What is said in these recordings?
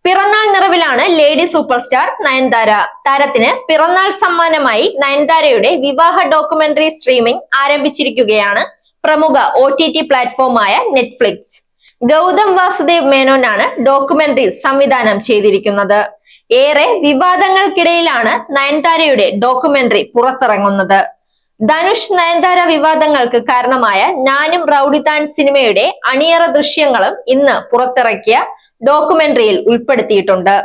പിറന്നാൾ നിറവിലാണ് lady super star Nayanthara. താരത്തിന് പിറന്നാൾ സമ്മാനമായി നയൻതാരയുടെ വിവാഹ ഡോക്യുമെന്ററി സ്ട്രീമിംഗ് ആരംഭിച്ചിരിക്കുകയാണ് പ്രമുഖ OTT പ്ലാറ്റ്ഫോമായ നെറ്റ്ഫ്ലിക്സ്. ഗൗതം വാസുദേവ് മേനോനാണ് ഡോക്യുമെന്ററി സംവിധാനം ചെയ്തിരിക്കുന്നത്. ഏറെ വിവാദങ്ങൾക്കിടയിലാണ് നയൻതാരയുടെ ഡോക്യുമെന്ററി പുറത്തിറങ്ങുന്നത്. ധനുഷ് നയൻതാര വിവാദങ്ങൾക്ക് കാരണമായ ഞാനും റൌഡിതാൻ സിനിമയുടെ അണിയറ ദൃശ്യങ്ങളും ഇന്ന് പുറത്തിറക്കിയ ഡോക്യുമെന്ററിയിൽ ഉൾപ്പെടുത്തിയിട്ടുണ്ട്.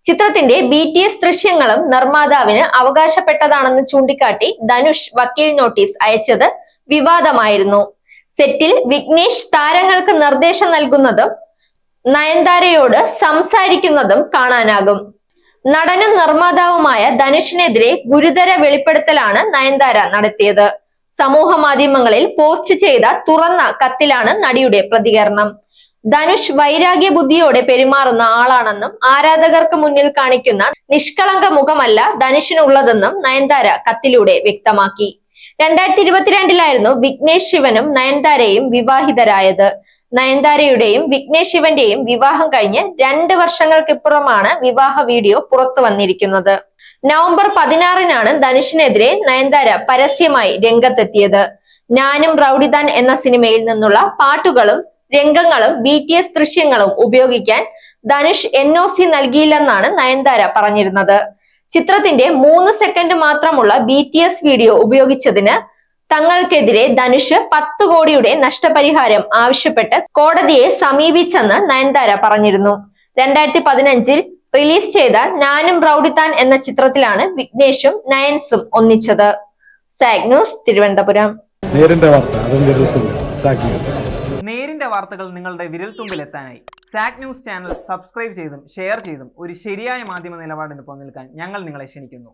ചിത്രത്തിന്റെ BTS ദൃശ്യങ്ങളും നിർമ്മാതാവിന് അവകാശപ്പെട്ടതാണെന്ന് ചൂണ്ടിക്കാട്ടി ധനുഷ് വക്കീൽ നോട്ടീസ് അയച്ചത് വിവാദമായിരുന്നു. സെറ്റിൽ വിഘ്നേഷ് താരങ്ങൾക്ക് നിർദ്ദേശം നൽകുന്നതും നയൻതാരയോട് സംസാരിക്കുന്നതും കാണാനാകും. നടനും നിർമ്മാതാവുമായ ധനുഷിനെതിരെ ഗുരുതര വെളിപ്പെടുത്തലാണ് നയൻതാര നടത്തിയത്. സമൂഹ മാധ്യമങ്ങളിൽ പോസ്റ്റ് ചെയ്ത തുറന്ന കത്തിലാണ് നടിയുടെ പ്രതികരണം. ധനുഷ് വൈരാഗ്യ ബുദ്ധിയോടെ പെരുമാറുന്ന ആളാണെന്നും ആരാധകർക്ക് മുന്നിൽ കാണിക്കുന്ന നിഷ്കളങ്ക മുഖമല്ല ധനുഷിനുള്ളതെന്നും നയൻതാര കത്തിലൂടെ വ്യക്തമാക്കി. 2022 വിഘ്നേഷ് ശിവനും നയൻതാരയും വിവാഹിതരായത്. നയൻതാരയുടെയും വിഘ്നേഷ് ശിവന്റെയും വിവാഹം കഴിഞ്ഞ് 2 വർഷങ്ങൾക്കിപ്പുറമാണ് വിവാഹ വീഡിയോ പുറത്തു വന്നിരിക്കുന്നത്. നവംബർ 16 ധനുഷിനെതിരെ നയൻതാര പരസ്യമായി രംഗത്തെത്തിയത്. ഞാനും റൌഡിതാൻ എന്ന സിനിമയിൽ നിന്നുള്ള പാട്ടുകളും രംഗങ്ങളും BTS ദൃശ്യങ്ങളും ഉപയോഗിക്കാൻ ധനുഷ് NOC നൽകിയില്ലെന്നാണ് നയൻതാര പറഞ്ഞിരുന്നത്. ചിത്രത്തിന്റെ 3 സെക്കൻഡ് മാത്രമുള്ള BTS വീഡിയോ ഉപയോഗിച്ചതിന് തങ്ങൾക്കെതിരെ ധനുഷ് 10 കോടിയുടെ നഷ്ടപരിഹാരം ആവശ്യപ്പെട്ട് കോടതിയെ സമീപിച്ചെന്ന് നയൻതാര പറഞ്ഞിരുന്നു. 2015 റിലീസ് ചെയ്ത ഞാനും റൌഡിതാൻ എന്ന ചിത്രത്തിലാണ് വിഘ്നേഷും നയൻസും ഒന്നിച്ചത്. സാഗ് ന്യൂസ്, തിരുവനന്തപുരം. നേരിന്റെ വാർത്തകൾ നിങ്ങളുടെ വിരൽത്തുമ്പിൽ എത്താനായി സാഗ് ന്യൂസ് ചാനൽ സബ്സ്ക്രൈബ് ചെയ്തും ഷെയർ ചെയ്തും ഒരു ശരിയായ മാധ്യമ നിലപാടിന് നിൽക്കാൻ ഞങ്ങൾ നിങ്ങളെ ക്ഷണിക്കുന്നു.